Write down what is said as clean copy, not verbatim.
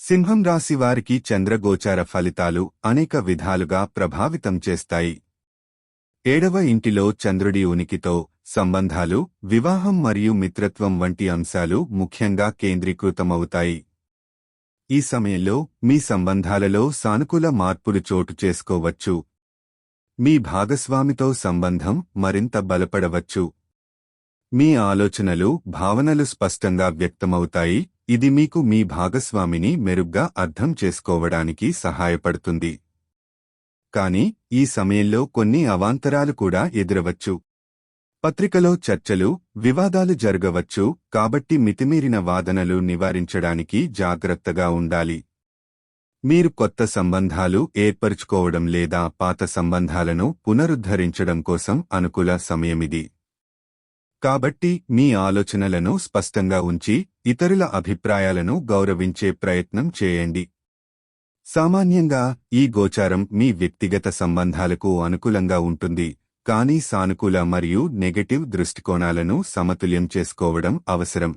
సింహం రాశి వారికి చంద్రగోచార ఫలితాలు అనేక విధాలుగా ప్రభావితం చేస్తాయి. 7వ ఇంటిలో చంద్రుడి ఉనికితో సంబంధాలు, వివాహం మరియు మిత్రత్వం వంటి అంశాలు ముఖ్యంగా కేంద్రీకృతమవుతాయి. ఈ సమయంలో మీ సంబంధాలలో సానుకూల మార్పులు చోటు చేసుకోవచ్చు. మీ భాగస్వామితో సంబంధం మరింత బలపడవచ్చు. మీ ఆలోచనలు, భావనలు స్పష్టంగా వ్యక్తమవుతాయి. ఇది మీకు మీ భాగస్వామిని మెరుగ్గా అర్థం చేసుకోవడానికి సహాయపడుతుంది. కానీ ఈ సమయంలో కొన్ని అవాంతరాలు కూడా ఎదురవచ్చు. పత్రికలో చర్చలు, వివాదాలు జరగవచ్చు, కాబట్టి మితిమీరిన వాదనలు నివారించడానికి జాగ్రత్తగా ఉండాలి. మీరు కొత్త సంబంధాలు ఏర్పరుచుకోవడం లేదా పాత సంబంధాలను పునరుద్ధరించడం కోసం అనుకూల సమయమిది. కాబట్టి మీ ఆలోచనలను స్పష్టంగా ఉంచి ఇతరుల అభిప్రాయాలను గౌరవించే ప్రయత్నం చేయండి. సామాన్యంగా ఈ గోచారం మీ వ్యక్తిగత సంబంధాలకు అనుకూలంగా ఉంటుంది, కానీ సానుకూల మరియు నెగటివ్ దృష్టికోణాలను సమతుల్యం చేసుకోవడం అవసరం.